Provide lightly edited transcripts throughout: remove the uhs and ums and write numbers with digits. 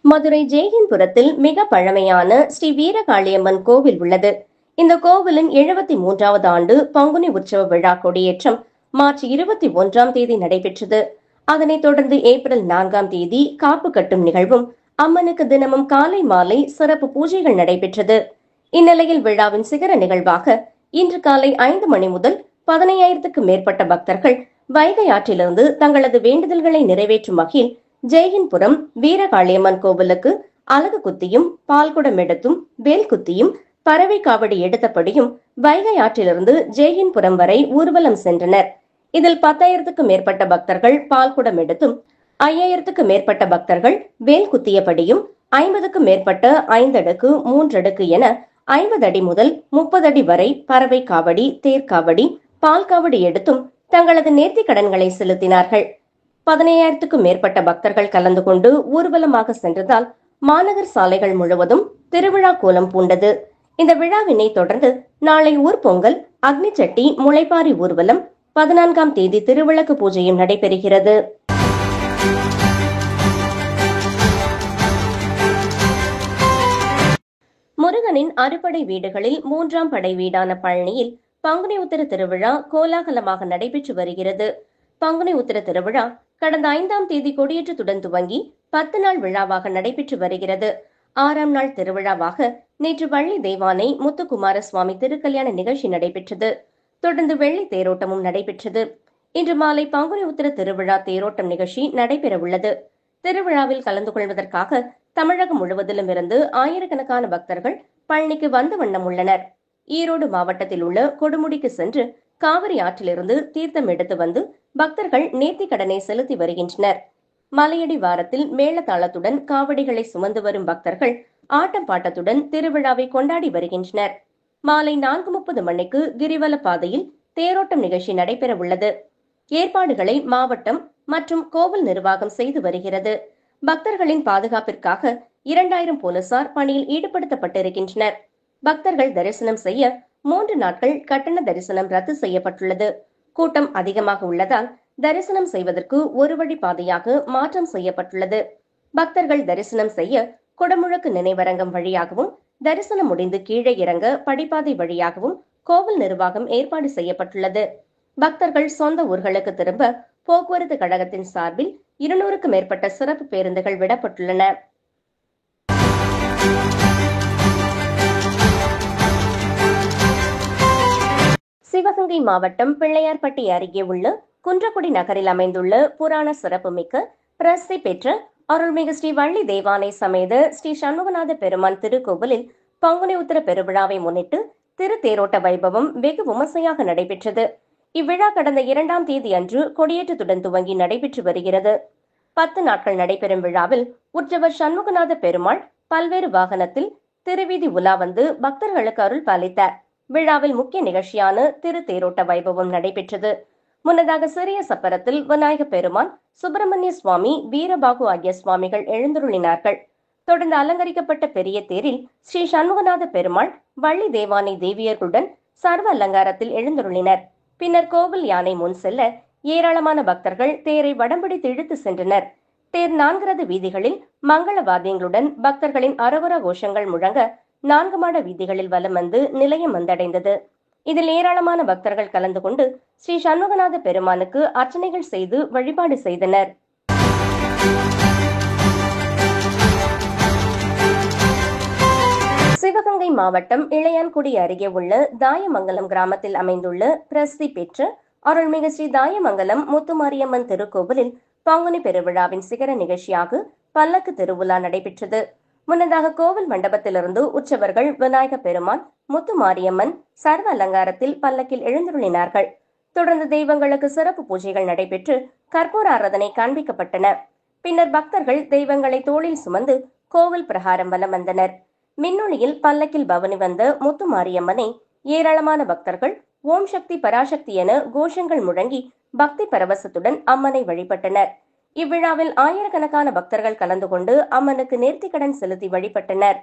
மதுரை ஜெய்ஹின்புரத்தில் மிக பழமையான ஸ்ரீ வீரகாளியம்மன் கோவில் உள்ளது. இந்த கோவிலின் 73வது ஆண்டு பங்குனி உற்சவ விழா கொடியேற்றம் மார்ச் 21ஆம் தேதி நடைபெற்றது. அதனைத் தொடர்ந்து ஏப்ரல் 4ஆம் தேதி காப்பு கட்டும் நிகழ்வும், அம்மனுக்கு தினமும் காலை மாலை சிறப்பு பூஜைகள் நடைபெற்றது. இந்நிலையில் விழாவின் சிகர நிகழ்வாக இன்று காலை 5 மணி முதல் 15,000க்கும் மேற்பட்ட பக்தர்கள் வைகை ஆற்றிலிருந்து தங்களது வேண்டுதல்களை நிறைவேற்றும் வகையில் ஜெய்ஹின்புரம் வீரகாளியம்மன் கோவிலுக்கு அலகு குத்தியும், பால்குடம் எடுத்தும், வேல் குத்தியும், பறவை காவடி எடுத்தபடியும் வைகை ஆற்றிலிருந்து ஜெய்ஹின்புரம் வரை ஊர்வலம் சென்றனர். இதில் 10,000க்கும் மேற்பட்ட பக்தர்கள் பால்குடம் எடுத்தும், 5,000க்கும் மேற்பட்ட பக்தர்கள் வேல் குத்தியபடியும், 50க்கும் மேற்பட்ட 5 அடுக்கு 3 அடுக்கு என 50 அடி முதல் 30 அடி வரை பறவை காவடி, தேர்காவடி, பால் காவடி எடுத்தும் தங்களது நேர்த்திக் கடன்களை செலுத்தினார்கள். 15,000க்கும் மேற்பட்ட பக்தர்கள் கலந்து கொண்டு ஊர்வலமாக சென்றதால் மாநகர் சாலைகள் முழுவதும் திருவிழா கோலம் பூண்டது. இந்த விழாவினை தொடர்ந்து நாளை ஊர்பொங்கல், அக்னி சட்டி, முளைப்பாரி ஊர்வலம், 14ஆம் தேதி திருவிளக்கு பூஜையும் நடைபெறுகிறது. முருகனின் அறுபடை வீடுகளில் 3ஆம் படை வீடான பழனியில் பங்குனி உத்திர திருவிழா கோலாகலமாக நடைபெற்று வருகிறது. பங்குனி உத்திர திருவிழா கடந்த 5ஆம் தேதி கொடியேற்றத்துடன் துவங்கி 10 நாள் விழாவாக நடைபெற்று வருகிறது. 6ஆம் நாள் திருவிழாவாக நேற்று வள்ளி தெய்வானை முத்துக்குமார சுவாமி திருக்கல்யாண நிகழ்ச்சி நடைபெற்றது. தொடர்ந்து வெள்ளி தேரோட்டமும் நடைபெற்றது. இன்று மாலை பங்குனி உத்திர திருவிழா தேரோட்டம் நிகழ்ச்சி நடைபெற உள்ளது. திருவிழாவில் கலந்து கொள்வதற்காக தமிழகம் முழுவதிலும் இருந்து ஆயிரக்கணக்கான பக்தர்கள் பழனிக்கு வந்த வண்ணம் உள்ளனர். ஈரோடு மாவட்டத்தில் உள்ள கொடுமுடிக்கு சென்று காவிரி ஆற்றிலிருந்து தீர்த்தம் எடுத்து வந்து பக்தர்கள் நேர்த்திக் கடனை செலுத்தி வருகின்றனர். மலையடி வாரத்தில் மேளதாளத்துடன் காவடிகளை சுமந்து வரும் பக்தர்கள் ஆட்டம் பாட்டத்துடன் திருவிழாவை கொண்டாடி வருகின்றனர். மாலை 4:30 மணிக்கு கிரிவல பாதையில் தேரோட்டம் நிகழ்ச்சி நடைபெற உள்ளது. ஏற்பாடுகளை மாவட்டம் மற்றும் கோவில் நிர்வாகம் செய்து வருகிறது. பக்தர்களின் பாதுகாப்பிற்காக 2000 போலீசார் பணியில் ஈடுபடுத்தப்பட்டிருக்கின்றனர். பக்தர்கள் தரிசனம் செய்ய 3 நாட்கள் கட்டண தரிசனம் ரத்து செய்யப்பட்டுள்ளது. கூட்டம் அதிகமாக உள்ளதால் தரிசனம் செய்வதற்கு ஒரு வழி பாதையாக மாற்றம் செய்யப்பட்டுள்ளது. பக்தர்கள் தரிசனம் செய்ய குடமுழக்கு நினைவரங்கம் வழியாகவும், தரிசனம் முடிந்து கீழே இறங்க படிப்பாதை வழியாகவும் கோவில் நிர்வாகம் ஏற்பாடு செய்யப்பட்டுள்ளது. பக்தர்கள் சொந்த ஊர்களுக்கு திரும்ப போக்குவரத்து கழகத்தின் சார்பில் 200க்கும் மேற்பட்ட சிறப்பு பேருந்துகள் விடப்பட்டுள்ளன. சிவகங்கை மாவட்டம் பிள்ளையார்பட்டி அருகே உள்ள குன்றக்குடி நகரில் அமைந்துள்ள புராண சிறப்புமிக்க பிரசித்தி பெற்ற அருள்மிகு ஸ்ரீ வள்ளி தெய்வானை சமேத ஸ்ரீ சண்முகநாத பெருமான் திருக்கோவிலில் பங்குனி உத்திர பெருவிழாவை முன்னிட்டு திருத்தேரோட்ட வைபவம் வெகு விமர்சையாக நடைபெற்றது. இவ்விழா கடந்த 2ஆம் தேதி அன்று கொடியேற்றத்துடன் துவங்கி நடைபெற்று வருகிறது. 10 நாட்கள் நடைபெறும் விழாவில் உற்சவர் சண்முகநாத பெருமாள் பல்வேறு வாகனத்தில் திருவீதி உலா வந்து பக்தர்களுக்கு அருள் பாலித்தார். விழாவில் முக்கிய நிகழ்ச்சியான திருத்தேரோட்ட வைபவம் நடைபெற்றது. முன்னதாக சிறிய சப்பரத்தில் விநாயக பெருமான், சுப்பிரமணிய சுவாமி, வீரபாகு ஆகிய சுவாமிகள் எழுந்தருளினார்கள். தொடர்ந்து அலங்கரிக்கப்பட்ட பெரிய தேரில் ஸ்ரீ சண்முகநாத பெருமாள், வள்ளி தெய்வானை தேவியர்களுடன் சர்வ அலங்காரத்தில் எழுந்தருளினர். பின்னர் கோவில் யானை முன் செல்ல ஏராளமான பக்தர்கள் தேரை வடம்பிடித்து இழுத்து சென்றனர். தேர் 4 ரத வீதிகளில் மங்கள வாத்தியங்களுடன் பக்தர்களின் அரவர கோஷங்கள் முழங்க 4 மாட வீதிகளில் வலம் வந்து நிலையம் வந்தடைந்தது. இதில் ஏராளமான பக்தர்கள் கலந்து கொண்டு ஸ்ரீ சண்முகநாத பெருமானுக்கு அர்ச்சனைகள் செய்து வழிபாடு செய்தனர். சிவகங்கை மாவட்டம் இளையான்குடி அருகே உள்ள தாயமங்கலம் கிராமத்தில் அமைந்துள்ள பிரசித்தி பெற்ற அருள்மிகு ஸ்ரீ தாயமங்கலம் முத்துமாரியம்மன் திருக்கோவிலில் பங்குனி பெருவிழாவின் சிகர நிகழ்ச்சியாக பல்லக்கு திருவிழா நடைபெற்றது. முன்னதாக கோவில் மண்டபத்திலிருந்து உற்சவர்கள் விநாயக பெருமான், முத்துமாரியம்மன் சர்வ அலங்காரத்தில் பல்லக்கில் எழுந்தருளினார்கள். தொடர்ந்து தெய்வங்களுக்கு சிறப்பு பூஜைகள் நடைபெற்று கற்பூர ஆராதனை காண்பிக்கப்பட்டன. பின்னர் பக்தர்கள் தெய்வங்களை தோளில் சுமந்து கோவில் பிரகாரம் வலம் வந்தனர். மின்னொளியில் பல்லக்கில் பவனி வந்த முத்துமாரியம்மனை ஏராளமான பக்தர்கள் ஓம் சக்தி பராசக்தி என கோஷங்கள் முழங்கி பக்தி பரவசத்துடன் அம்மனை வழிபட்டனர். இவ்விழாவில் ஆயிரக்கணக்கான பக்தர்கள் கலந்து கொண்டு அம்மனுக்கு நேர்த்திக்கடன் செலுத்தி வழிபட்டனர்.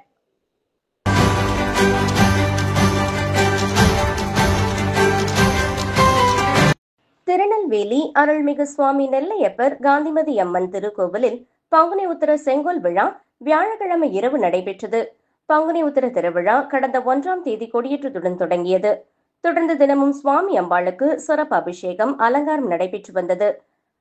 திருநெல்வேலி அருள்மிகு சுவாமி நெல்லையப்பர் காந்திமதி அம்மன் திருக்கோவிலில் பங்குனி உத்திர செங்கோல் விழா வியாழக்கிழமை இரவு நடைபெற்றது. பங்குனி உத்திர திருவிழா கடந்த 1ஆம் தேதி கொடியேற்றத்துடன் தொடங்கியது. தொடர்ந்து தினமும் சுவாமி அம்பாளுக்கு சிறப்பு அபிஷேகம், அலங்காரம் நடைபெற்று வந்தது.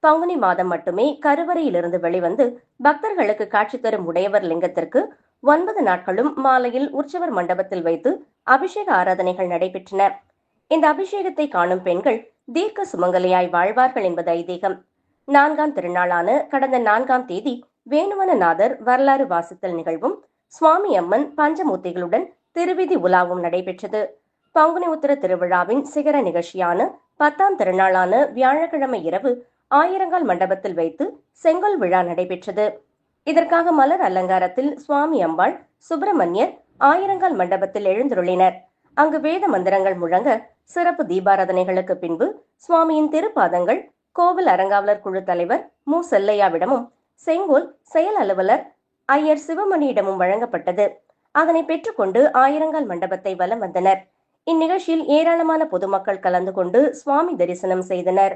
பங்குனி மாதம் மட்டுமே கருவறையிலிருந்து வெளிவந்து பக்தர்களுக்கு காட்சி தரும் உடையவர் லிங்கத்திற்கு 9 நாட்களும் மாலையில் உற்சவர் மண்டபத்தில் வைத்து அபிஷேக ஆராதனைகள் நடைபெற்றன. இந்த அபிஷேகத்தை காணும் பெண்கள் தீர்க்க சுமங்கலியாய் வாழ்வார்கள் என்பது ஐதீகம். 4ஆம் திருநாளான கடந்த 4ஆம் தேதி வேணுவனநாதர் வரலாறு வாசித்தல் நிகழ்வும் சுவாமி அம்மன் பஞ்சமூர்த்திகளுடன் திருவிதி உலாவும் நடைபெற்றது. பங்குனி உத்திர திருவிழாவின் சிகர நிகழ்ச்சியான 10ஆம் திருநாளான வியாழக்கிழமை இரவு ஆயிரங்கால் மண்டபத்தில் வைத்து செங்கோல் விழா நடைபெற்றது. இதற்காக மலர் அலங்காரத்தில் சுவாமி அம்பாள், சுப்பிரமணியர் ஆயிரங்கால் மண்டபத்தில் எழுந்துருளினர். அங்கு வேத மந்திரங்கள் முழங்க சிறப்பு தீபாராதனைகளுக்கு பின்பு சுவாமியின் திருப்பாதங்கள் கோவில் அறங்காவலர் குழு தலைவர் மு. செல்லையாவிடமும் செங்கோல் செயல் அலுவலர் ஐயர் சிவமணியிடமும் வழங்கப்பட்டது. அதனை பெற்றுக்கொண்டு ஆயிரங்கால் மண்டபத்தை வலம் வந்தனர். இந்நிகழ்ச்சியில் ஏராளமான பொதுமக்கள் கலந்து கொண்டு சுவாமி தரிசனம் செய்தனர்.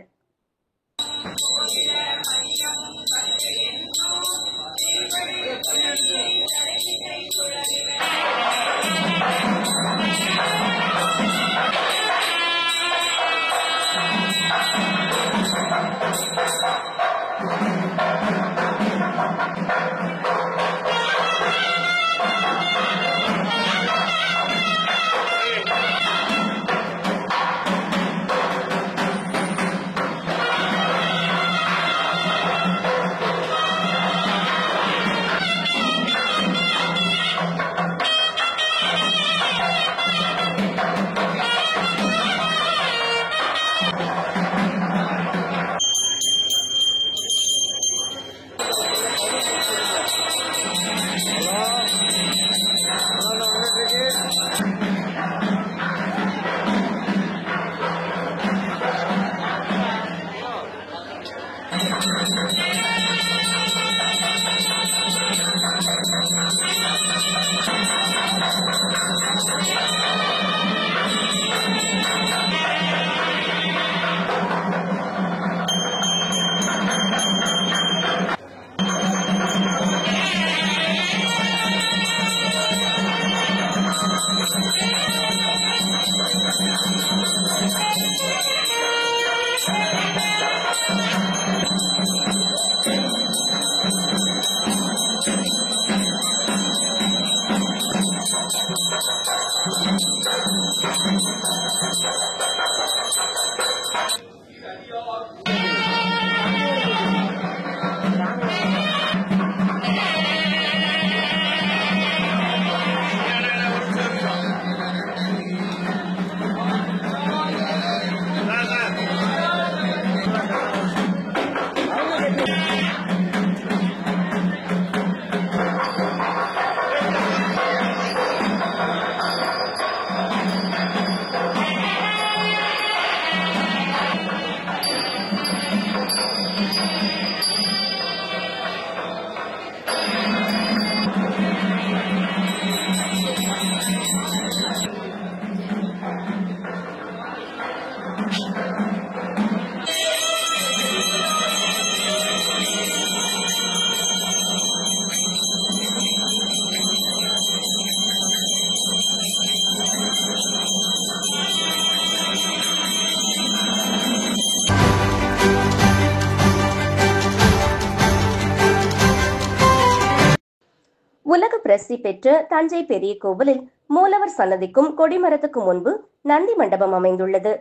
உலக பிரசித்தி பெற்ற தஞ்சை பெரிய கோவிலில் மூலவர் சன்னதிக்கும் கொடிமரத்துக்கும் முன்பு நந்தி மண்டபம் அமைந்துள்ளது.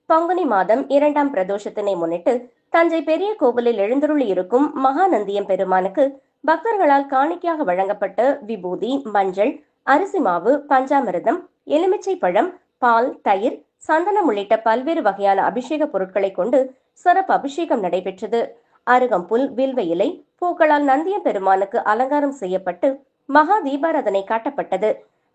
பங்குனி மாதம் 2ஆம் பிரதோஷத்தினை முன்னிட்டு தஞ்சை பெரிய கோவிலில் எழுந்தருளி இருக்கும் மகாநந்தியம் பெருமானுக்கு பக்தர்களால் காணிக்கையாக வழங்கப்பட்ட விபூதி, மஞ்சள், அரிசி மாவு, பஞ்சாமிர்தம், எலுமிச்சை பழம், பால், தயிர், சந்தனம் உள்ளிட்ட பல்வேறு வகையான அபிஷேக பொருட்களை கொண்டு சிறப்பு அபிஷேகம் நடைபெற்றது. அருகம்புல், வில்வ இலை, பூக்களால் நந்தியம் பெருமானுக்கு அலங்காரம் செய்யப்பட்டு மகா தீபாராதனை காட்டப்பட்டது.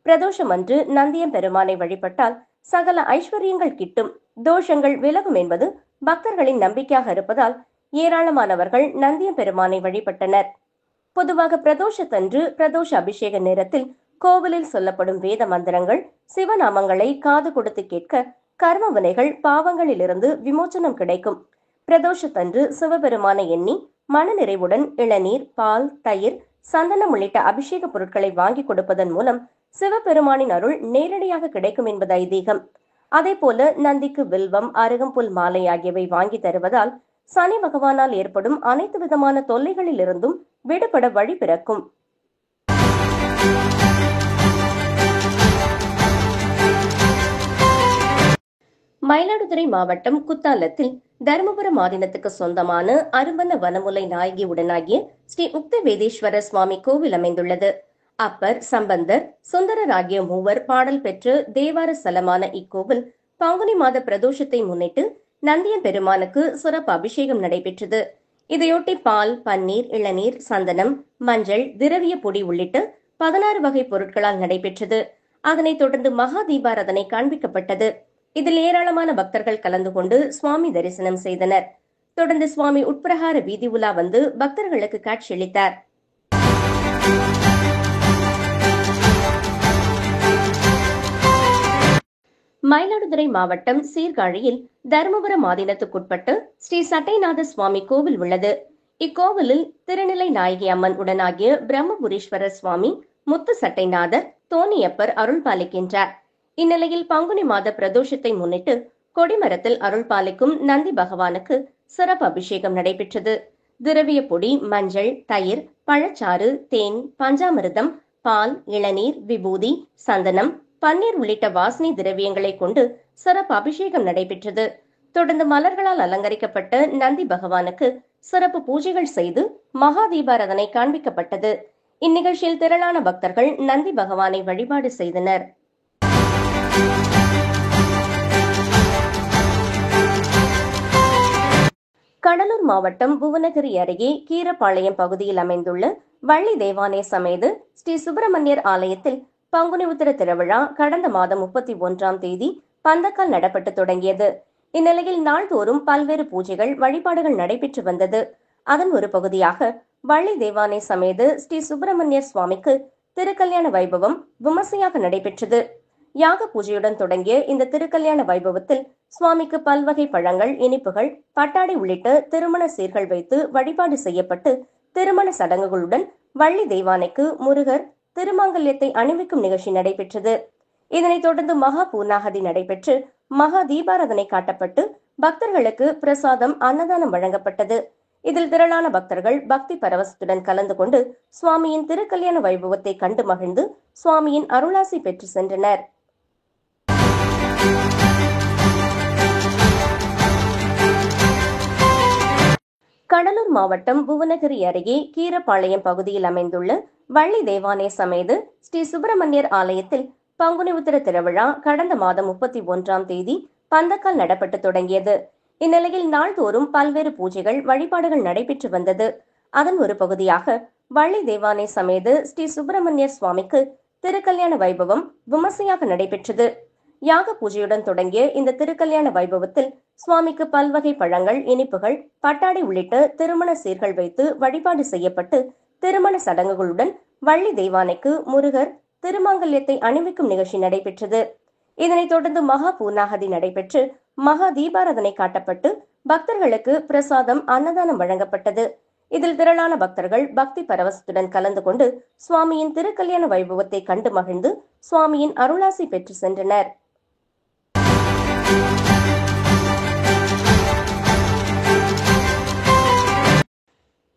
பிரதோஷம் அன்று நந்தியம் பெருமானை வழிபட்டால் சகல ஐஸ்வர்யங்கள் கிட்டும், தோஷங்கள் விலகும் என்பது பக்தர்களின் நம்பிக்கையாக இருப்பதால் ஏராளமானவர்கள் நந்தியம் பெருமானை வழிபட்டனர். பொதுவாக பிரதோஷத்தன்று பிரதோஷ அபிஷேக நேரத்தில் கோவிலில் சொல்லப்படும் வேத மந்திரங்கள், சிவநாமங்களை காது கொடுத்து கேட்க கர்ம வினைகள், பாவங்களிலிருந்து விமோச்சனம் கிடைக்கும். பிரதோஷத்தன்று சிவபெருமானை எண்ணி மனநிறைவுடன் இளநீர், பால், தயிர், சந்தனம் உள்ளிட்ட அபிஷேக பொருட்களை வாங்கி கொடுப்பதன் மூலம் சிவபெருமானின் அருள் நேரடியாக கிடைக்கும் என்பது ஐதீகம். அதே போல நந்திக்கு வில்வம், அருகம்புல் மாலை ஆகியவை வாங்கி தருவதால் சனி பகவானால் ஏற்படும் அனைத்து விதமான தொல்லைகளில் இருந்தும் விடுபட வழி பிறக்கும். மயிலாடுதுறை மாவட்டம் குத்தாலத்தில் தருமபுரம் ஆதீனத்துக்கு சொந்தமான அரும்பன வனமுலை நாயகி உடனாகிய ஸ்ரீ உக்த வேதேஸ்வரர் சுவாமி கோவில் அமைந்துள்ளது. அப்பர், சம்பந்தர், சுந்தரர் ஆகிய மூவர் பாடல் பெற்று தேவார ஸ்தலமான இக்கோவில் பங்குனி மாத பிரதோஷத்தை முன்னிட்டு நந்தியன் பெருமானுக்கு சிறப்பு அபிஷேகம் நடைபெற்றது. இதையொட்டி பால், பன்னீர், இளநீர், சந்தனம், மஞ்சள், திரவிய பொடி உள்ளிட்ட 16 வகை பொருட்களால் நடைபெற்றது. அதனைத் தொடர்ந்து மகா தீபாராதனை காண்பிக்கப்பட்டது. இதில் ஏராளமான பக்தர்கள் கலந்து கொண்டு சுவாமி தரிசனம் செய்தனர். தொடர்ந்து சுவாமி உட்பிரகார வீதி உலா வந்து பக்தர்களுக்கு காட்சியளித்தார். மயிலாடுதுறை மாவட்டம் சீர்காழியில் தருமபுரம் ஆதீனத்துக்குட்பட்டு ஸ்ரீ சட்டைநாத சுவாமி கோவில் உள்ளது. இக்கோவிலில் திருநிலை நாயகி அம்மன் உடனாகிய பிரம்மபுரீஸ்வரர் சுவாமி, முத்து சட்டைநாதர், தோணியப்பர் அருள் பாலிக்கின்றார். இந்நிலையில் பங்குனி மாத பிரதோஷத்தை முன்னிட்டு கொடிமரத்தில் அருள் பாலிக்கும் நந்தி பகவானுக்கு சிறப்பு அபிஷேகம் நடைபெற்றது. திரவிய பொடி, மஞ்சள், தயிர், பழச்சாறு, தேன், பஞ்சாமிர்தம், பால், இளநீர், விபூதி, சந்தனம், பன்னீர் உள்ளிட்ட வாசனை திரவியங்களை கொண்டு சிறப்பு அபிஷேகம் நடைபெற்றது. தொடர்ந்து மலர்களால் அலங்கரிக்கப்பட்ட நந்தி பகவானுக்கு சிறப்பு பூஜைகள் செய்து மகா தீபாராதனை காண்பிக்கப்பட்டது. இந்நிகழ்ச்சியில் திரளான பக்தர்கள் நந்தி பகவானை வழிபாடு செய்தனர். கடலூர் மாவட்டம் புவனகிரி அருகே கீரப்பாளையம் பகுதியில் அமைந்துள்ள வள்ளி தேவானை சமேத ஸ்ரீ சுப்பிரமணியர் ஆலயத்தில் பங்குனி உத்திர திருவிழா கடந்த மாதம் 31ஆம் தேதி பந்தக்கால் நடப்பட்டு தொடங்கியது. இந்நிலையில் நாள்தோறும் பல்வேறு பூஜைகள், வழிபாடுகள் நடைபெற்று வந்தது. அதன் ஒரு பகுதியாக வள்ளி தேவானை சமேத ஸ்ரீ சுப்பிரமணியர் சுவாமிக்கு திருக்கல்யாண வைபவம் விமர்சையாக நடைபெற்றது. யாக பூஜையுடன் தொடங்கிய இந்த திருக்கல்யாண வைபவத்தில் சுவாமிக்கு பல்வகை பழங்கள், இனிப்புகள், பட்டாடை உள்ளிட்ட திருமண சீர்கள் வைத்து வழிபாடு செய்யப்பட்டு திருமண சடங்குகளுடன் வள்ளி தேவானைக்கு முருகர் திருமாங்கல்யத்தை அணிவிக்கும் நிகழ்ச்சி நடைபெற்றது. இதனைத் தொடர்ந்து மகா பூர்ணாகதி நடைபெற்று மகா தீபாராதனை காட்டப்பட்டு பக்தர்களுக்கு பிரசாதம், அன்னதானம் வழங்கப்பட்டது. இதில் திரளான பக்தர்கள் பக்தி பரவசத்துடன் கலந்து கொண்டு சுவாமியின் திருக்கல்யாண வைபவத்தை கண்டு மகிழ்ந்து சுவாமியின் அருளாசி பெற்று சென்றனர். கடலூர் மாவட்டம் புவனகிரி அருகே கீரப்பாளையம் பகுதியில் அமைந்துள்ள வள்ளி தேவானை சமேத ஸ்ரீ சுப்பிரமணியர் ஆலயத்தில் பங்குனி உத்திர திருவிழா கடந்த மாதம் 31ஆம் தேதி பந்தக்கால் நடப்பட்டு தொடங்கியது. இந்நிலையில் நாள்தோறும் பல்வேறு பூஜைகள், வழிபாடுகள் நடைபெற்று வந்தது. அதன் ஒரு பகுதியாக வள்ளி தேவானை சமேத ஸ்ரீ சுப்பிரமணியர் சுவாமிக்கு திருக்கல்யாண வைபவம் விமர்சையாக நடைபெற்றது. யாக பூஜையுடன் தொடங்கிய இந்த திருக்கல்யாண வைபவத்தில் சுவாமிக்கு பல்வகை பழங்கள், இனிப்புகள், பட்டாடை உள்ளிட்ட திருமண சீர்கள் வைத்து வழிபாடு செய்யப்பட்டு திருமண சடங்குகளுடன் வள்ளி தேவானைக்கு முருகர் திருமாங்கல்யத்தை அணிவிக்கும் நிகழ்ச்சி நடைபெற்றது. இதனைத் தொடர்ந்து மகா பூர்ணாகதி நடைபெற்று மகா தீபாராதனை காட்டப்பட்டு பக்தர்களுக்கு பிரசாதம், அன்னதானம் வழங்கப்பட்டது. இதில் திரளான பக்தர்கள் பக்தி பரவசத்துடன் கலந்து கொண்டு சுவாமியின் திருக்கல்யாண வைபவத்தை கண்டு மகிழ்ந்து சுவாமியின் அருளாசி பெற்று சென்றனர்.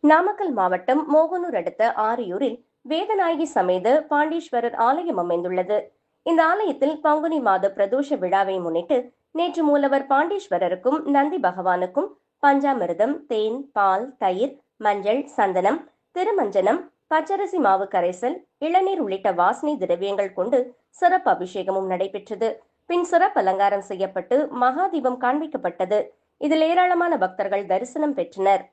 நாமக்கல் மாவட்டம் மோகனூர் அடுத்த ஆரியூரில் வேதநாயகி சமேத பாண்டீஸ்வரர் ஆலயம் அமைந்துள்ளது. இந்த ஆலயத்தில் பங்குனி மாத பிரதோஷ விழாவை முன்னிட்டு நேற்று மூலவர் பாண்டீஸ்வரருக்கும் நந்தி பகவானுக்கும் பஞ்சாமிர்தம், தேன், பால், தயிர், மஞ்சள், சந்தனம், திருமஞ்சனம், பச்சரிசி மாவு கரைசல், இளநீர் உள்ளிட்ட வாசனை திரவியங்கள் கொண்டு சிறப்பு அபிஷேகமும் நடைபெற்றது. பின் சிறப்பு அலங்காரம் செய்யப்பட்டு மகாதீபம் காண்பிக்கப்பட்டது. இதில் ஏராளமான பக்தர்கள் தரிசனம் பெற்றனர்.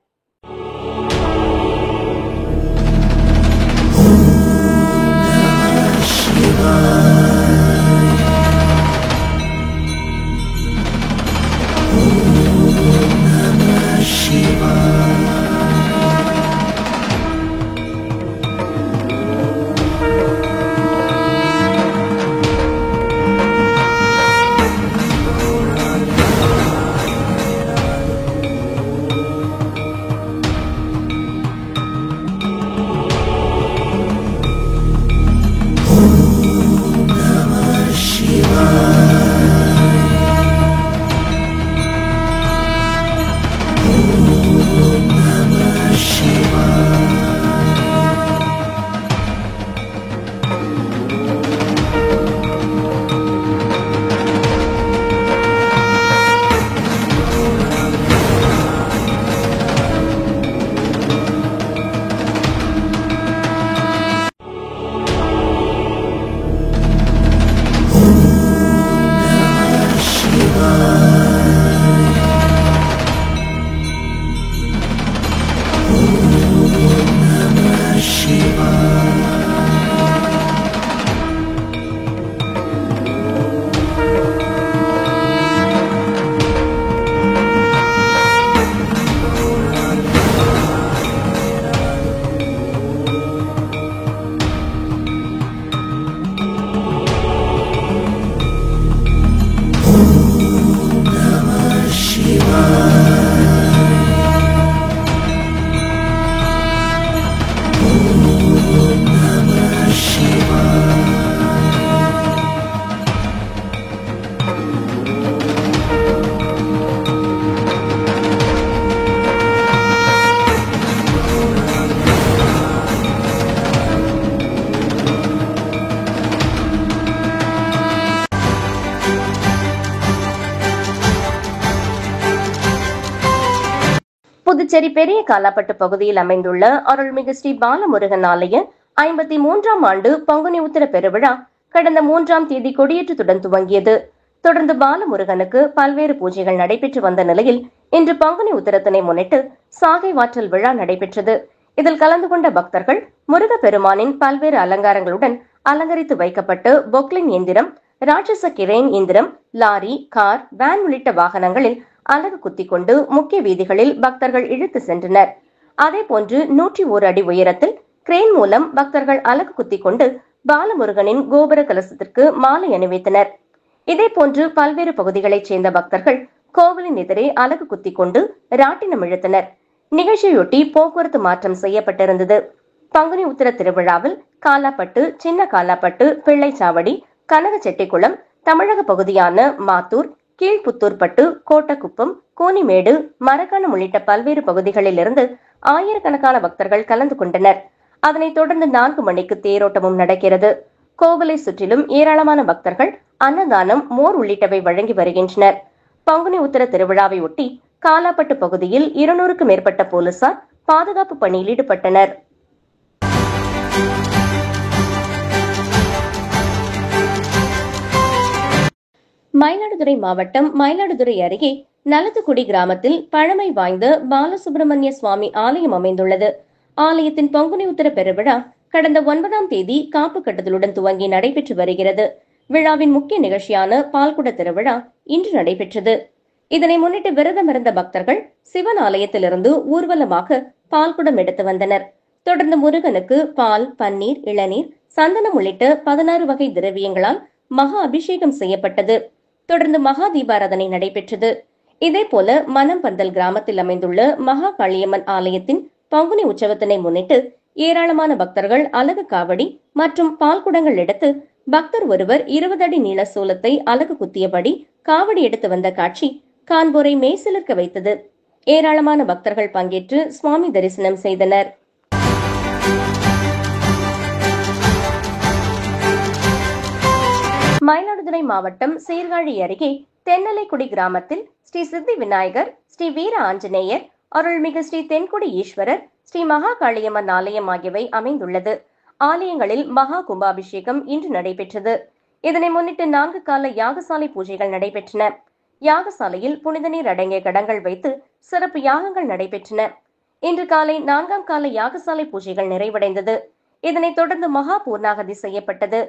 புதுச்சேரி பெரிய காலாப்பட்டு பகுதியில் அமைந்துள்ள அருள்மிகு ஸ்ரீ பாலமுருகன் ஆலய 53ஆம் ஆண்டு பங்குனி உத்திர பெருவிழா கடந்த 3ஆம் தேதி கொடியேற்றத்துடன் துவங்கியது. தொடர்ந்து பாலமுருகனுக்கு பல்வேறு பூஜைகள் நடைபெற்று வந்த நிலையில் இன்று பங்குனி உத்திரத்தினை முன்னிட்டு சாகை வாற்றல் விழா நடைபெற்றது. இதில் கலந்து கொண்ட பக்தர்கள் முருகப்பெருமானின் பல்வேறு அலங்காரங்களுடன் அலங்கரித்து வைக்கப்பட்டு பொக்லின் எந்திரம், ராட்சச கிரேன் எந்திரம், லாரி, கார், வேன் உள்ளிட்ட வாகனங்களில் அலகு குத்திக் கொண்டு முக்கிய வீதிகளில் பக்தர்கள் இழுத்து சென்றனர். அதேபோன்று 101 அடி உயரத்தில் கிரேன் மூலம் பக்தர்கள் அலகு குத்திக் கொண்டு பாலமுருகனின் கோபுர கலசத்திற்கு மாலை அணிவித்தனர். இதேபோன்று பல்வேறு பகுதிகளைச் சேர்ந்த பக்தர்கள் கோவிலின் எதிரே அலகு குத்திக் கொண்டு ராட்டினம் இழுத்தனர். நிகழ்ச்சியொட்டி போக்குவரத்து மாற்றம் செய்யப்பட்டிருந்தது. பங்குனி உத்திர திருவிழாவில் காலாப்பட்டு, சின்ன காலாப்பட்டு, பிள்ளைச்சாவடி, கனகச்செட்டிக்குளம், தமிழக பகுதியான மாத்தூர், கீழ்புத்தூர்பட்டு, கோட்டக்குப்பம், கூனிமேடு, மரக்காணம் உள்ளிட்ட பல்வேறு பகுதிகளில் இருந்து ஆயிரக்கணக்கான பக்தர்கள் கலந்து கொண்டனர். அதனைத் தொடர்ந்து 4 மணிக்கு தேரோட்டமும் நடக்கிறது. கோவிலை சுற்றிலும் ஏராளமான பக்தர்கள் அன்னதானம், மோர் உள்ளிட்டவை வழங்கி வருகின்றனர். பங்குனி உத்திர திருவிழாவை ஒட்டி காலாப்பட்டு பகுதியில் 200க்கும் மேற்பட்ட போலீசார் பாதுகாப்பு பணியில் ஈடுபட்டனர். மயிலாடுதுறை மாவட்டம் மயிலாடுதுறை அருகே நலத்துக்குடி கிராமத்தில் பழமை வாய்ந்த பாலசுப்பிரமணிய சுவாமி ஆலயம் அமைந்துள்ளது. ஆலயத்தின் பங்குனி உத்திர பெருவிழா கடந்த 9ஆம் தேதி காப்பு கட்டுதலுடன் துவங்கி நடைபெற்று வருகிறது. விழாவின் முக்கிய நிகழ்ச்சியான பால்குட திருவிழா இன்று நடைபெற்றது. இதனை முன்னிட்டு விரதமிருந்த பக்தர்கள் சிவன் ஆலயத்திலிருந்து ஊர்வலமாக பால்குடம் எடுத்து வந்தனர். தொடர்ந்து முருகனுக்கு பால், பன்னீர், இளநீர், சந்தனம் உள்ளிட்ட 16 வகை திரவியங்களால் மகா அபிஷேகம் செய்யப்பட்டது. தொடர்ந்து மகா தீபாராதனை நடைபெற்றது. இதேபோல மணம்பந்தல் கிராமத்தில் அமைந்துள்ள மகா காளியம்மன் ஆலயத்தின் பங்குனி உற்சவத்தினை முன்னிட்டு ஏராளமான பக்தர்கள் அலகு காவடி மற்றும் பால்குடங்கள் எடுத்து பக்தர் ஒருவர் 20 அடி நீள சூலத்தை அலகு குத்தியபடி காவடி எடுத்து வந்த காட்சி காண்போரை மெய்சிலிர்க்க வைத்தது. ஏராளமான பக்தர்கள் பங்கேற்று சுவாமி தரிசனம் செய்தனர். மயிலாடுதுறை மாவட்டம் சீர்காழி அருகே தென்னலைக்குடி கிராமத்தில் ஸ்ரீ சித்தி விநாயகர், ஸ்ரீ வீர ஆஞ்சநேயர், அருள்மிகு ஸ்ரீ தென்குடி ஈஸ்வரர், ஸ்ரீ மகா காளியம்மன் ஆலயம் ஆகியவை அமைந்துள்ளது. ஆலயங்களில் மகா கும்பாபிஷேகம் இன்று நடைபெற்றது. இதனை முன்னிட்டு 4 கால யாகசாலை பூஜைகள் நடைபெற்றன. யாகசாலையில் புனித நீர் அடங்கிய கடங்கள் வைத்து சிறப்பு யாகங்கள் நடைபெற்றன. இன்று காலை 4ஆம் கால யாகசாலை பூஜைகள் நிறைவடைந்தது. இதனைத் தொடர்ந்து மகா பூர்ணாகதி செய்யப்பட்டது.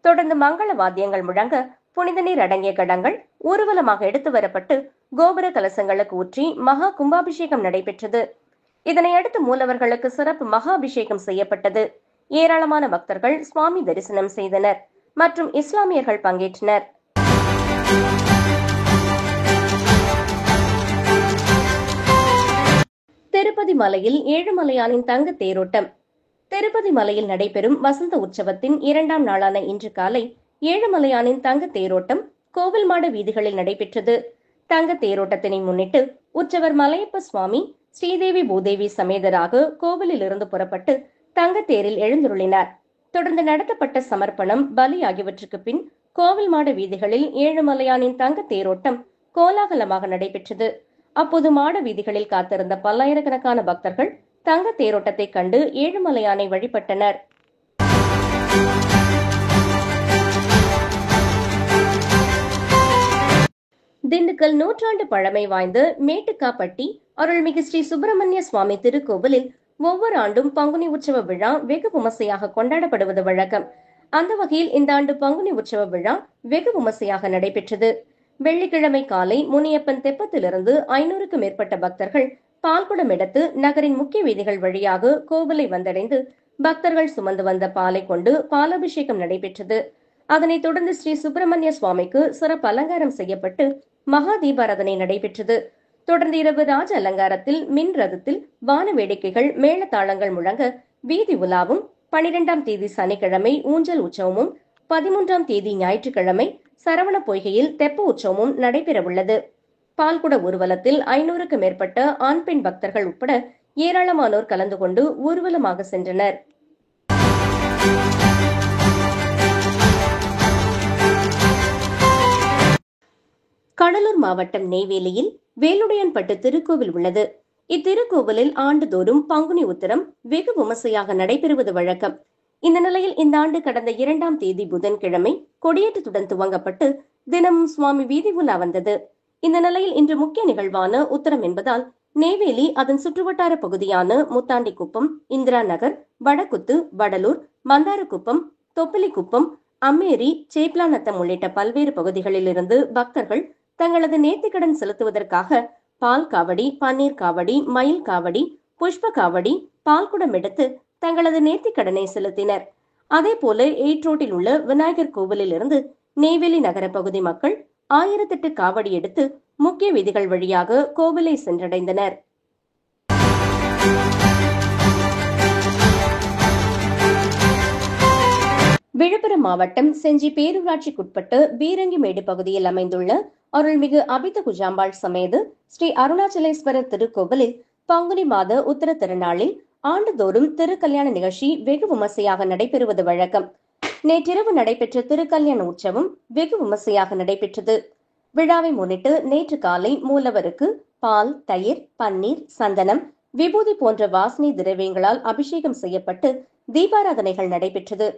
தொடர்ந்து மங்கள வாத்தியங்கள் முழங்க புனித நீர் அடங்கிய கடங்கள் ஊர்வலமாக எடுத்து வரப்பட்டு கோபுர கலசங்களுக்கு ஊற்றி மகா கும்பாபிஷேகம் நடைபெற்றது. இதனையடுத்து மூலவர்களுக்கு சிறப்பு மகா அபிஷேகம் செய்யப்பட்டது. ஏராளமான பக்தர்கள் சுவாமி தரிசனம் செய்தனர் மற்றும் இஸ்லாமியர்கள் பங்கேற்றனர். திருப்பதி மலையில் ஏழுமலையானின் தங்க தேரோட்டம். திருப்பதி மலையில் நடைபெறும் வசந்த உற்சவத்தின் 2ஆம் நாளான இன்று காலை ஏழுமலையானின் தங்க தேரோட்டம் கோவில் மாட வீதிகளில் நடைபெற்றது. தங்க தேரோட்டத்தினை முன்னிட்டு உற்சவர் மலையப்ப சுவாமி, ஸ்ரீதேவி பூதேவி சமேதராக கோவிலில் இருந்து புறப்பட்டு தங்க தேரில் எழுந்துருளினார். தொடர்ந்து நடத்தப்பட்ட சமர்ப்பணம், பலி ஆகியவற்றுக்கு பின் கோவில் மாட வீதிகளில் ஏழுமலையானின் தங்க தேரோட்டம் கோலாகலமாக நடைபெற்றது. அப்போது மாட வீதிகளில் காத்திருந்த பல்லாயிரக்கணக்கான பக்தர்கள் தங்க தேரோட்டத்தை கண்டு ஏழுமலையானை வழிபட்டனர். திண்டுக்கல் நூற்றாண்டு பழமை வாய்ந்த மேட்டுக்காப்பட்டி அருள்மிகு ஸ்ரீ சுப்பிரமணிய சுவாமி திருக்கோவிலில் ஒவ்வொரு ஆண்டும் பங்குனி உற்சவ விழா வெகு விமர்சையாக கொண்டாடப்படுவது வழக்கம். அந்த வகையில் இந்த ஆண்டு பங்குனி உற்சவ விழா வெகு விமர்சையாக நடைபெற்றது. வெள்ளிக்கிழமை காலை முனியப்பன் தெப்பத்திலிருந்து 500க்கும் மேற்பட்ட பக்தர்கள் பால்குடம் எடுத்து நகரின் முக்கிய வீதிகள் வழியாக கோவிலை வந்தடைந்து பக்தர்கள் சுமந்து வந்த பாலை கொண்டு பாலாபிஷேகம் நடைபெற்றது. அதனைத் தொடர்ந்து ஸ்ரீ சுப்பிரமணிய சுவாமிக்கு சிறப்பு அலங்காரம் செய்யப்பட்டு மகா தீபாராதனை நடைபெற்றது. தொடர்ந்து இரவு ராஜ அலங்காரத்தில் மின் ரதத்தில் வான வேடிக்கைகள், மேளதாளங்கள் முழங்க வீதி உலாவும் 12ஆம் தேதி சனிக்கிழமை ஊஞ்சல் உற்சவமும், 13ஆம் தேதி ஞாயிற்றுக்கிழமை சரவண பொய்கையில் தெப்ப உற்சவமும் நடைபெறவுள்ளது. பால்குட ஊர்வலத்தில் 500க்கும் மேற்பட்ட ஆண் பெண் பக்தர்கள் உட்பட ஏராளமானோர் கலந்து கொண்டு ஊர்வலமாக சென்றனர். கடலூர் மாவட்டம் நெய்வேலியில் வேலுடையான்பட்டு திருக்கோவில் உள்ளது. இத்திருக்கோவிலில் ஆண்டுதோறும் பங்குனி உத்திரம் வெகு விமர்சையாக நடைபெறுவது வழக்கம். இந்த நிலையில் இந்த ஆண்டு கடந்த 2ஆம் தேதி புதன்கிழமை கொடியேற்றத்துடன் துவங்கப்பட்டு தினமும் சுவாமி வீதி உலா வந்தது. இந்த நிலையில் இன்று முக்கிய நிகழ்வான உத்தரம் என்பதால் நெய்வேலி, அதன் சுற்றுவட்டார பகுதியான முத்தாண்டிக்குப்பம், இந்திரா நகர், வடக்குத்து, வடலூர், மந்தாரக்குப்பம், தொப்பிலிக்குப்பம், அம்மேரி, சேப்லாநத்தம் உள்ளிட்ட பல்வேறு பகுதிகளில் இருந்து பக்தர்கள் தங்களது நேர்த்திக்கடன் செலுத்துவதற்காக பால் காவடி, பன்னீர் காவடி, மயில் காவடி, புஷ்ப காவடி, பால்குடம் எடுத்து தங்களது நேர்த்திக்கடனை செலுத்தினர். அதேபோல எயிட்ரோட்டில் உள்ள விநாயகர் கோவிலில் இருந்து நெய்வேலி நகர பகுதி மக்கள் 1008 காவடி எடுத்து முக்கிய வீதிகள் வழியாக கோவிலை சென்றடைந்தனர். விழுப்புரம் மாவட்டம் செஞ்சி பேரூராட்சிக்குட்பட்ட பீரங்கிமேடு பகுதியில் அமைந்துள்ள அருள்மிகு அபித குஜாம்பாள் சமேத ஸ்ரீ அருணாச்சலேஸ்வரர் திருக்கோவிலில் பங்குனி மாத உத்தர திருநாளில் ஆண்டுதோறும் திருக்கல்யாண நிகழ்ச்சி வெகு விமர்சையாக நடைபெறுவது வழக்கம். நேற்றிரவு நடைபெற்ற திருக்கல்யாண உற்சவம் வெகு விமர்சையாக நடைபெற்றது. விழாவை முன்னிட்டு நேற்று காலை மூலவருக்கு பால், தயிர், பன்னீர், சந்தனம், விபூதி போன்ற வாசனை திரவியங்களால் அபிஷேகம் செய்யப்பட்டு தீபாராதனைகள் நடைபெற்றது.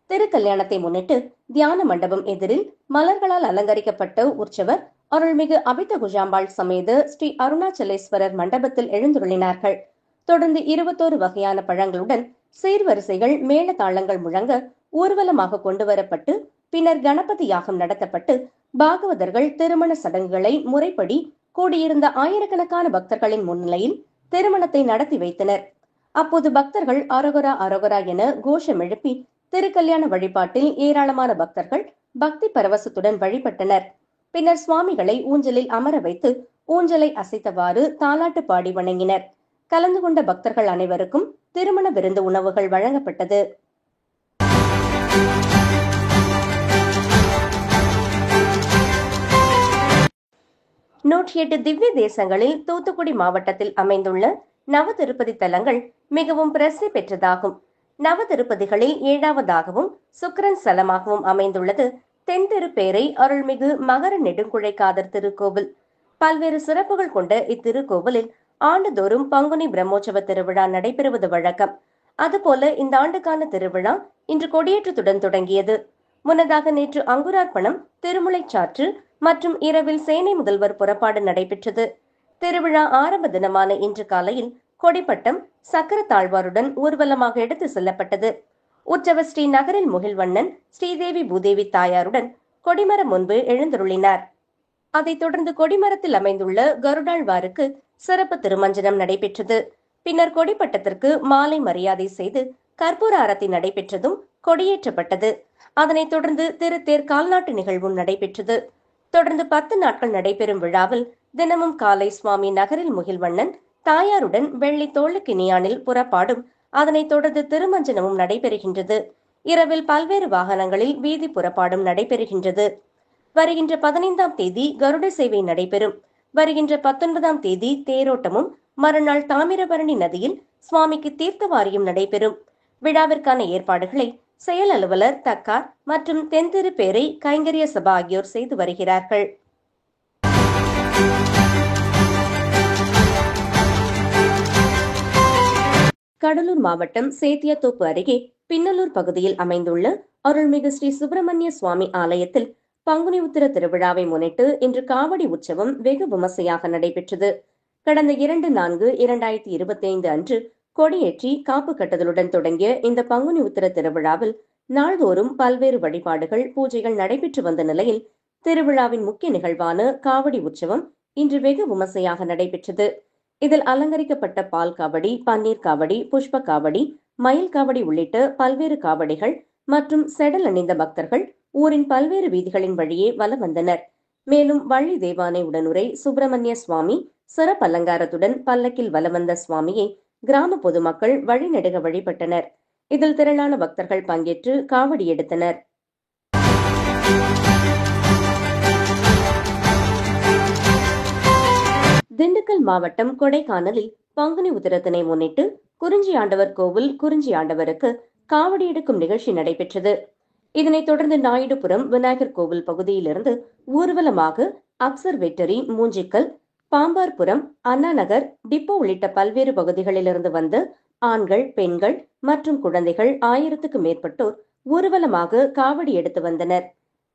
திருக்கல்யாணத்தை முன்னிட்டு தியான மண்டபம் எதிரில் மலர்களால் அலங்கரிக்கப்பட்ட உற்சவர் அருள்மிகு அபித குஜாம்பாள் சமேத ஸ்ரீ அருணாச்சலேஸ்வரர் மண்டபத்தில் எழுந்துருளினார்கள். தொடர்ந்து 21 வகையான பழங்களுடன் சீர்வரிசைகள், மேள தாளங்கள் முழங்க ஊர்வலமாக கொண்டுவரப்பட்டு பின்னர் கணபதி யாகம் நடத்தப்பட்டு பாகவதர்கள் திருமண சடங்குகளை முறைப்படி கூடியிருந்த ஆயிரக்கணக்கான பக்தர்களின் முன்னிலையில் திருமணத்தை நடத்தி வைத்தனர். அப்போது பக்தர்கள் அரோகரா அரோகரா என கோஷம் எழுப்பி திருக்கல்யாண வழிபாட்டில் ஏராளமான பக்தர்கள் பக்தி பரவசத்துடன் வழிபட்டனர். பின்னர் சுவாமிகளை ஊஞ்சலில் அமர வைத்து ஊஞ்சலை அசைத்தவாறு தாலாட்டு பாடி வணங்கினர். கலந்து கொண்ட பக்தர்கள் அனைவருக்கும் திருமண விருந்து உணவுகள் வழங்கப்பட்டது. நூற்றி 8 திவ்ய தேசங்களில் தூத்துக்குடி மாவட்டத்தில் அமைந்துள்ள நவ திருப்பதி தலங்கள் மிகவும் பிரசித்தி பெற்றதாகும். நவ திருப்பதிகளில் 7வதாகவும் சுக்கிரன் ஸ்தலமாகவும் அமைந்துள்ளது தென்திருப்பேரை அருள்மிகு மகர நெடுங்குழைக்காதர் திருக்கோவில். பல்வேறு சிறப்புகள் கொண்ட இத்திருக்கோவிலில் ஆண்டுதோறும் பங்குனி பிரம்மோற்சவ திருவிழா நடைபெறுவது வழக்கம். அதுபோல இந்த ஆண்டுக்கான திருவிழா இன்று கொடியேற்றத்துடன் தொடங்கியது. முன்னதாக நேற்று அங்குரார்ப்பணம், திருமுலைச்சாற்று மற்றும் இரவில் சேனை முதல்வர் புறப்பாடு நடைபெற்றது. திருவிழா ஆரம்ப தினமான இன்று காலையில் கொடிப்பட்டம், சக்கர தாழ்வாருடன் ஊர்வலமாக எடுத்து செல்லப்பட்டது. உற்சவர் ஸ்ரீ நகரில் முகில்வண்ணன் ஸ்ரீதேவி பூதேவி தாயாருடன் கொடிமரம் முன்பு எழுந்தருளினார். அதைத் தொடர்ந்து கொடிமரத்தில் அமைந்துள்ள கருடாழ்வாருக்கு சிறப்பு திருமஞ்சனம் நடைபெற்றது. பின்னர் கொடிப்பட்டத்திற்கு மாலை மரியாதை செய்து கற்பூர ஆரத்தி நடைபெற்றதும் கொடியேற்றப்பட்டது. அதனைத் தொடர்ந்து திருத்தேர் கால்நாட்டு நிகழ்வும் நடைபெற்றது. தொடர்ந்து 10 நாட்கள் நடைபெறும் விழாவில் தினமும் காலை சுவாமி நகரில் முகில்வண்ணன் தாயாருடன் வெள்ளி தோளுக்கினியானில் புறப்பாடும், அதனைத் தொடர்ந்து திருமஞ்சனமும் நடைபெறுகின்றது. இரவில் பல்வேறு வாகனங்களில் வீதி புறப்பாடும் நடைபெறுகின்றது. வருகின்ற 15ஆம் தேதி கருட சேவை நடைபெறும். வருகின்ற 19ஆம் தேதி தேரோட்டமும், மறுநாள் தாமிரபரணி நதியில் சுவாமிக்கு தீர்த்தவாரியும் நடைபெறும். விழாவிற்கான ஏற்பாடுகளை செயல் அலுவலர் தக்கார் மற்றும் தென்திருப்பேரை கைங்கரிய சபா ஆகியோர் செய்து வருகிறார்கள். கடலூர் மாவட்டம் சேத்தியாத்தோப்பு அருகே பின்னலூர் பகுதியில் அமைந்துள்ள அருள்மிகு ஸ்ரீ சுப்பிரமணிய சுவாமி ஆலயத்தில் பங்குனி உத்திர திருவிழாவை முன்னிட்டு இன்று காவடி உற்சவம் வெகு விமர்சையாக நடைபெற்றது. கடந்த 2/4/2025 அன்று கொடியேற்றி காப்பு கட்டுதலுடன் தொடங்கிய இந்த பங்குனி உத்திர திருவிழாவில் நாள்தோறும் பல்வேறு வழிபாடுகள், பூஜைகள் நடைபெற்று வந்த நிலையில் திருவிழாவின் முக்கிய நிகழ்வான காவடி உற்சவம் இன்று வெகு விமர்சையாக நடைபெற்றது. இதில் அலங்கரிக்கப்பட்ட பால் காவடி, பன்னீர் காவடி, புஷ்ப காவடி, மயில் காவடி உள்ளிட்ட பல்வேறு காவடிகள் மற்றும் செடல் அணிந்த பக்தர்கள் ஊரின் பல்வேறு வீதிகளின் வழியே வலம் வந்தனர். மேலும் வள்ளி தேவானை உடனுரை சுப்பிரமணிய சுவாமி சிறப்பு அலங்காரத்துடன் பல்லக்கில் வலம் வந்த சுவாமியை கிராம பொதுமக்கள் வழிநெடுக வழிபட்டனர். இதில் திரளான பக்தர்கள் பங்கேற்று காவடி எடுத்தனர். திண்டுக்கல் மாவட்டம் கொடைக்கானலில் பங்குனி உத்திரத்தினை முன்னிட்டு குறிஞ்சி ஆண்டவர் கோவில் குறிஞ்சி ஆண்டவருக்கு காவடி எடுக்கும் நிகழ்ச்சி நடைபெற்றது. இதனைத் தொடர்ந்து நாயுடுபுரம் விநாயகர் கோவில் பகுதியிலிருந்து ஊர்வலமாக அப்சர்வேட்டரி, மூஞ்சிக்கல், பாம்பார்புரம், அண்ணா நகர், டிப்போ உள்ளிட்ட பல்வேறு பகுதிகளிலிருந்து வந்து ஆண்கள், பெண்கள் மற்றும் குழந்தைகள் 1000க்கும் மேற்பட்டோர் ஊர்வலமாக காவடி எடுத்து வந்தனர்.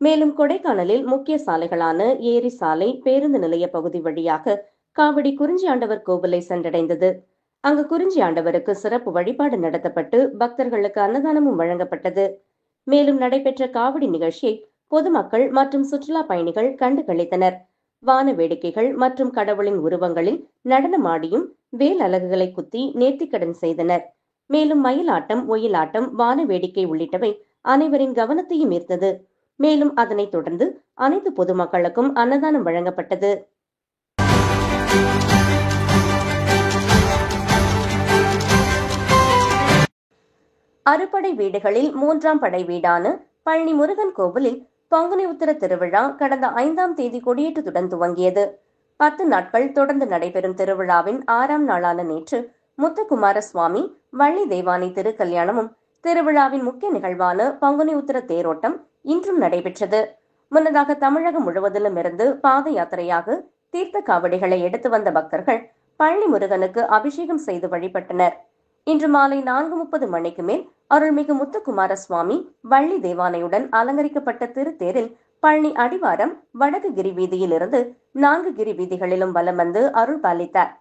மேலும் கொடைக்கானலில் முக்கிய சாலைகளான ஏரி சாலை, பேருந்து நிலைய பகுதி வழியாக காவடி குறிஞ்சி ஆண்டவர் கோவிலை சென்றடைந்தது. அங்கு குறிஞ்சி ஆண்டவருக்கு சிறப்பு வழிபாடு நடத்தப்பட்டு பக்தர்களுக்கு அன்னதானமும் வழங்கப்பட்டது. மேலும் நடைபெற்ற காவடி நிகழ்ச்சியை பொதுமக்கள் மற்றும் சுற்றுலா பயணிகள் கண்டு களித்தனர். வான வேடிக்கைகள் மற்றும் கடவுளின் உருவங்களில் நடனமாடியும் வேல் அலகுகளை குத்தி நேர்த்திக்கடன் செய்தனர். மேலும் மயிலாட்டம், ஒயிலாட்டம், வான வேடிக்கை உள்ளிட்டவை அனைவரின் கவனத்தையும் ஈர்த்தது. மேலும் அதனைத் தொடர்ந்து அனைத்து பொதுமக்களுக்கும் அன்னதானம் வழங்கப்பட்டது. அறுபடை வீடுகளில் 3ஆம் படை வீடான பழனி முருகன் கோவிலில் பங்குனி உத்திர திருவிழா கடந்த 5ஆம் தேதி கொடியேற்றத்துடன் துவங்கியது. 10 நாட்கள் தொடர்ந்து நடைபெறும் திருவிழாவின் 6ஆம் நாளான நேற்று முத்துக்குமார சுவாமி, வள்ளி தெய்வானை திருக்கல்யாணமும், திருவிழாவின் முக்கிய நிகழ்வான பங்குனி உத்திர தேரோட்டம் இன்றும் நடைபெற்றது. முன்னதாக தமிழகம் முழுவதிலும் இருந்து பாத யாத்திரையாக தீர்த்த காவடிகளை எடுத்து வந்த பக்தர்கள் பழனி முருகனுக்கு அபிஷேகம் செய்து வழிபட்டனர். இன்று மாலை 4:30 மணிக்கு மேல் அருள்மிகு முத்துக்குமார சுவாமி, வள்ளி தெய்வானையுடன் அலங்கரிக்கப்பட்ட திருத்தேரில் பழனி அடிவாரம் வடக்கு கிரி வீதியில் இருந்து 4 கிரி வீதிகளிலும் வலம் வந்து அருள் பாலித்தார்.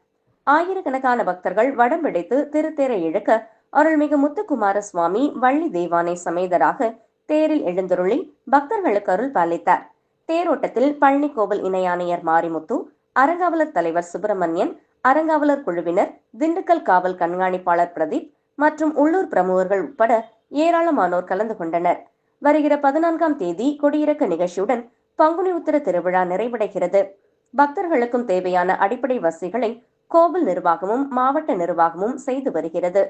ஆயிரக்கணக்கான பக்தர்கள் வடம் பிடித்து திருத்தேரை இழுக்க அருள்மிகு முத்துக்குமார சுவாமி, வள்ளி தெய்வானை சமேதராக தேரில் எழுந்தருளி பக்தர்களுக்கு அருள் பாலித்தார். தேரோட்டத்தில் பழனி கோவில் இணை ஆணையர் மாரிமுத்து, அறங்காவலர் தலைவர் சுப்பிரமணியன், அறங்காவலர் குழுவினர், திண்டுக்கல் காவல் கண்காணிப்பாளர் பிரதீப் மற்றும் உள்ளூர் பிரமுகர்கள் உட்பட ஏராளமானோர் கலந்து கொண்டனர். வருகிற 14ஆம் தேதி கொடியிறக்க நிகழ்ச்சியுடன் பங்குனி உத்திர திருவிழா நிறைவடைகிறது. பக்தர்களுக்கும் தேவையான அடிப்படை வசதிகளை கோவில் நிர்வாகமும் மாவட்ட நிர்வாகமும் செய்து வருகிறது.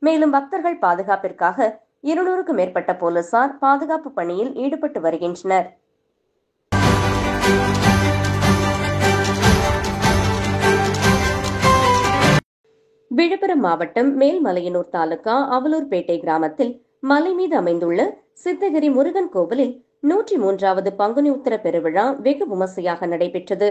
மேலும் பக்தர்கள் பாதுகாப்பிற்காக 200க்கும் மேற்பட்ட போலீசார் பாதுகாப்பு பணியில் ஈடுபட்டு வருகின்றனர். விழுப்புரம் மாவட்டம் மேல்மலையனூர் தாலுகா அவலூர்பேட்டை கிராமத்தில் மலை மீது அமைந்துள்ள சித்தகிரி முருகன் கோவிலில் 103வது பங்குனி உத்திர பெருவிழா வெகு விமர்சையாக நடைபெற்றது.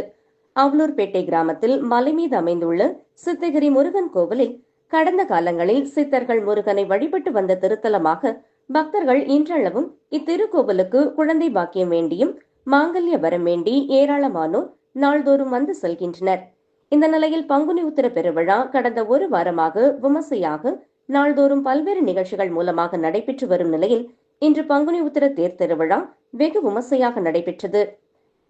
அவலூர்பேட்டை கிராமத்தில் மலை மீது அமைந்துள்ள சித்தகிரி முருகன் கோவிலில் கடந்த காலங்களில் சித்தர்கள் முருகனை வழிபட்டு வந்த திருத்தலமாக பக்தர்கள் இன்றளவும் இத்திருக்கோவிலுக்கு குழந்தை பாக்கியம் வேண்டியும் மாங்கல்ய வரம் வேண்டி ஏராளமானோர் நாள்தோறும் வந்து செல்கின்றனர். இந்த நிலையில் பங்குனி உத்திர பெருவிழா கடந்த ஒரு வாரமாக விமர்சையாக நாள்தோறும் பல்வேறு நிகழ்ச்சிகள் மூலமாக நடைபெற்று வரும் நிலையில் இன்று பங்குனி உத்திர தேர் திருவிழா வெகு விமர்சையாக நடைபெற்றது.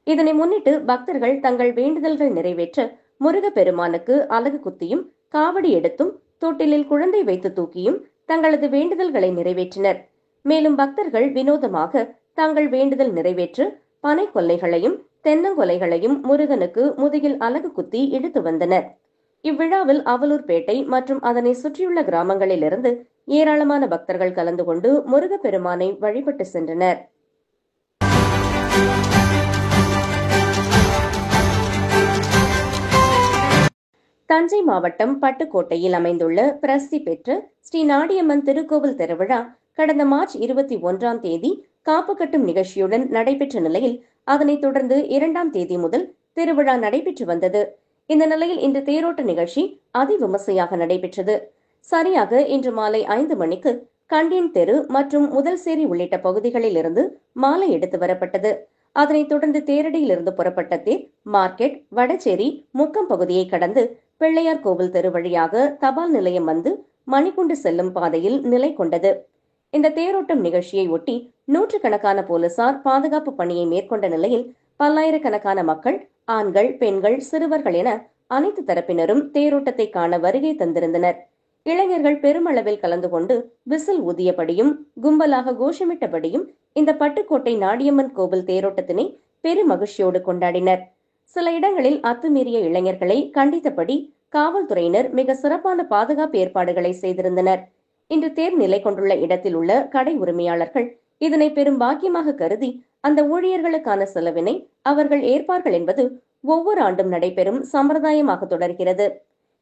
இதனை முன்னிட்டு பக்தர்கள் தங்கள் வேண்டுதல்கள் நிறைவேற்ற முருகப்பெருமானுக்கு அலகு குத்தியும், காவடி எடுத்தும், தொட்டிலில் குழந்தை வைத்து தூக்கியும் தங்களது வேண்டுதல்களை நிறைவேற்றினர். மேலும் பக்தர்கள் வினோதமாக தங்கள் வேண்டுதல் நிறைவேற்ற பனை கொல்லைகளையும் தென்னங்கொலைகளையும் முருகனுக்கு முதுகில் அலகு குத்தி இழுத்து வந்தனர். இவ்விழாவில் அவலூர்பேட்டை மற்றும் அதனை சுற்றியுள்ள கிராமங்களில் இருந்து ஏராளமான பக்தர்கள் கலந்து கொண்டு முருகப்பெருமானை வழிபட்டு சென்றனர். தஞ்சை மாவட்டம் பட்டுக்கோட்டையில் அமைந்துள்ள பிரசித்தி பெற்ற ஸ்ரீ நாடியம்மன் திருக்கோவில் திருவிழா கடந்த மார்ச் 21ஆம் தேதி காப்பு கட்டும் நிகழ்ச்சியுடன் நடைபெற்ற நிலையில் அதனைத் தொடர்ந்து 2ஆம் தேதி முதல் திருவிழா நடைபெற்று வந்தது. இந்த நிலையில் இன்று தேரோட்ட நிகழ்ச்சி அதிவிமர்சையாக நடைபெற்றது. சரியாக இன்று மாலை 5 மணிக்கு கண்டியன் தெரு மற்றும் முதல் சேரி உள்ளிட்ட பகுதிகளில் இருந்து மாலை எடுத்து வரப்பட்டது. அதனைத் தொடர்ந்து தேரடியில் இருந்து புறப்பட்ட தேர் மார்க்கெட், வடச்சேரி, முக்கம் பகுதியை கடந்து பிள்ளையார் கோவில் தெரு வழியாக தபால் நிலையம் வந்து மணிக்குண்டு செல்லும் பாதையில் நிலை கொண்டது. இந்த தேரோட்டம் நிகழ்ச்சியை ஒட்டி நூற்றுக்கணக்கான போலீசார் பாதுகாப்பு பணியை மேற்கொண்ட நிலையில் பல்லாயிரக்கணக்கான மக்கள், ஆண்கள், பெண்கள், சிறுவர்கள் என அனைத்து தரப்பினரும் தேரோட்டத்தை காண வருகை தந்திருந்தனர். இளைஞர்கள் பெருமளவில் கலந்து கொண்டு விசில் ஊதியபடியும் கும்பலாக கோஷமிட்டபடியும் இந்த பட்டுக்கோட்டை நாடியம்மன் கோவில் தேரோட்டத்தினை பெரும் மகிழ்ச்சியோடு கொண்டாடினர். சில இடங்களில் அத்துமீறிய இளைஞர்களை கண்டித்தபடி காவல்துறையினர் மிக சிறப்பான பாதுகாப்பு ஏற்பாடுகளை செய்திருந்தனர். இன்று தேர் நிலை கொண்டுள்ள இடத்தில் உள்ள கடை உரிமையாளர்கள் இதனை பெரும் பாக்கியமாக கருதி அந்த ஊழியர்களுக்கான செலவினை அவர்கள் ஏற்பார்கள் என்பது ஒவ்வொரு ஆண்டும் நடைபெறும் சம்பிரதாயமாக தொடர்கிறது.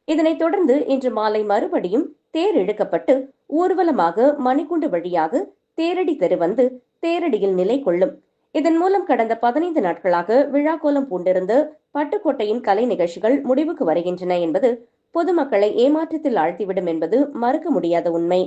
இதனைத் தொடர்ந்து இன்று மாலை மறுபடியும் தேர் இழுக்கப்பட்டு ஊர்வலமாக மணிக்குண்டு வழியாக தேரடி தெரு வந்து தேரடியில் நிலை கொள்ளும். இதன் மூலம் கடந்த 15 நாட்களாக விழா கோலம் பூண்டிருந்து பட்டுக்கோட்டையின் கலை நிகழ்ச்சிகள் முடிவுக்கு வருகின்றன என்பது பொதுமக்களை ஏமாற்றத்தில் ஆழ்த்திவிடும் என்பது மறுக்க முடியாத உண்மை.